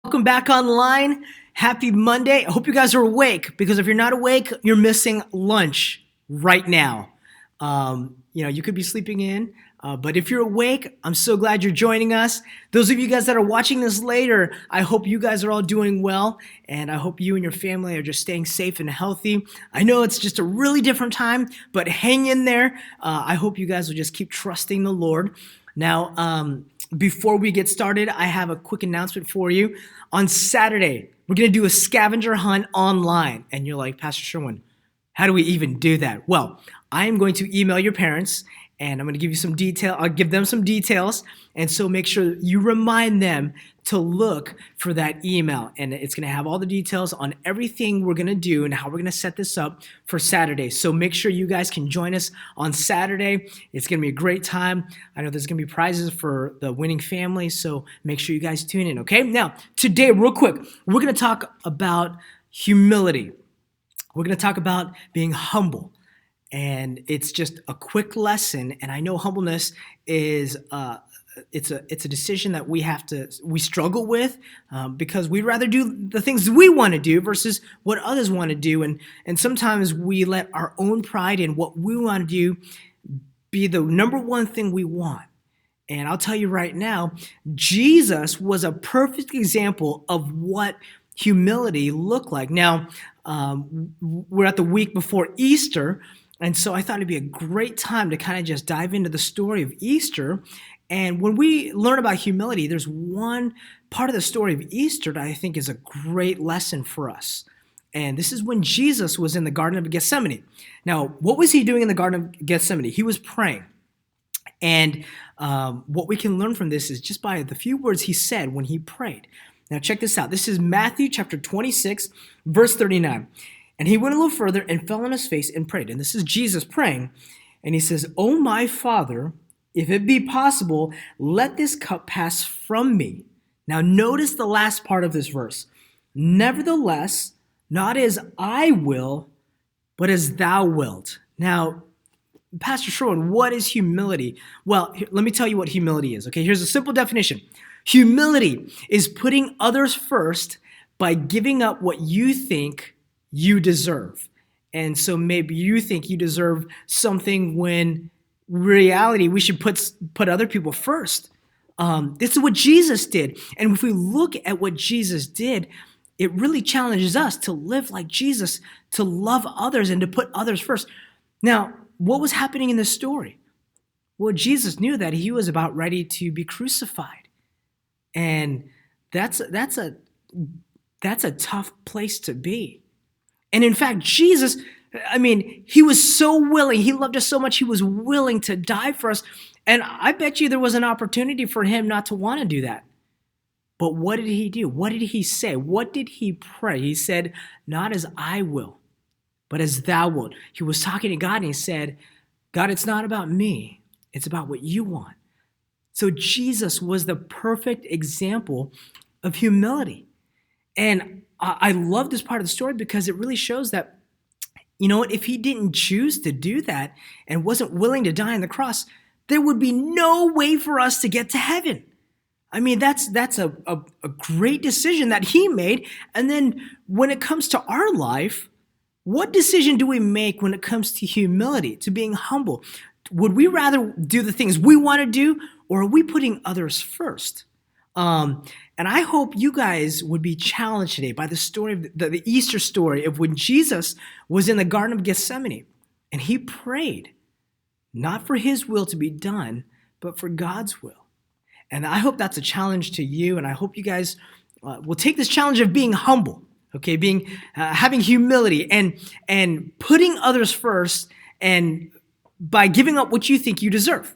Welcome back online. Happy Monday. I hope you guys are awake, because if you're not awake, you're missing lunch right now. You could be sleeping in, but if you're awake, I'm so glad you're joining us. Those of you guys that are watching this later, I hope you guys are all doing well, and I hope you and your family are just staying safe and healthy. I know it's just a really different time, but hang in there. I hope you guys will just keep trusting the Lord. Now, before we get started, I have a quick announcement for you. On Saturday, we're going to do a scavenger hunt online. And you're like, Pastor Sherwin, how do we even do that? Well, I am going to email your parents, and I'm going to give you some detail. I'll give them some details. And so make sure you remind them to look for that email. And it's going to have all the details on everything we're going to do and how we're going to set this up for Saturday. So make sure you guys can join us on Saturday. It's going to be a great time. I know there's going to be prizes for the winning family. So make sure you guys tune in, okay? Now, today, real quick, we're going to talk about humility. We're going to talk about being humble. And it's just a quick lesson. And I know humbleness is it's a decision that we struggle with because we'd rather do the things we want to do versus what others want to do. And sometimes we let our own pride in what we want to do be the number one thing we want. And I'll tell you right now, Jesus was a perfect example of what humility looked like. Now, we're at the week before Easter, and so I thought it'd be a great time to kind of just dive into the story of Easter. And when we learn about humility, there's one part of the story of Easter that I think is a great lesson for us. And this is when Jesus was in the Garden of Gethsemane. Now, what was he doing in the Garden of Gethsemane? He was praying. And what we can learn from this is just by the few words he said when he prayed. Now, check this out. This is Matthew chapter 26, verse 39. And he went a little further and fell on his face and prayed. And this is Jesus praying. And he says, "Oh, my Father, if it be possible, let this cup pass from me." Now, notice the last part of this verse. "Nevertheless, not as I will, but as thou wilt." Now, Pastor Sherwin, what is humility? Well, let me tell you what humility is. Okay, here's a simple definition. Humility is putting others first by giving up what you think you deserve. And so maybe you think you deserve something when reality we should put other people first. This is what Jesus did. And if we look at what Jesus did, it really challenges us to live like Jesus, to love others and to put others first. Now, what was happening in this story? Well, Jesus knew that he was about ready to be crucified. And that's a tough place to be. And in fact, Jesus, he was so willing. He loved us so much. He was willing to die for us. And I bet you there was an opportunity for him not to want to do that. But what did he do? What did he say? What did he pray? He said, "Not as I will, but as thou wilt." He was talking to God and he said, "God, it's not about me. It's about what you want." So Jesus was the perfect example of humility. And I love this part of the story because it really shows that, you know what, if he didn't choose to do that and wasn't willing to die on the cross, there would be no way for us to get to heaven. That's a great decision that he made. And then when it comes to our life, what decision do we make when it comes to humility, to being humble? Would we rather do the things we want to do, or are we putting others first? And I hope you guys would be challenged today by the story of the Easter story of when Jesus was in the Garden of Gethsemane and he prayed, not for his will to be done, but for God's will. And I hope that's a challenge to you. And I hope you guys will take this challenge of being humble, okay, having humility and putting others first, and by giving up what you think you deserve.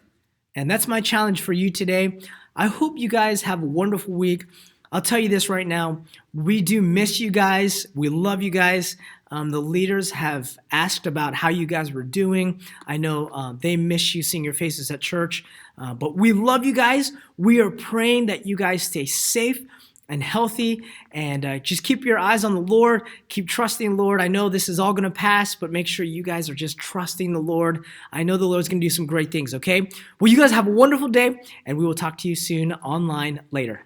And that's my challenge for you today. I hope you guys have a wonderful week. I'll tell you this right now. We do miss you guys. We love you guys. The leaders have asked about how you guys were doing. I know they miss you, seeing your faces at church. But we love you guys. We are praying that you guys stay safe and healthy, and just keep your eyes on the Lord. Keep trusting the Lord. I know this is all going to pass, but make sure you guys are just trusting the Lord. I know the Lord's going to do some great things, okay? Well, you guys have a wonderful day, and we will talk to you soon online later.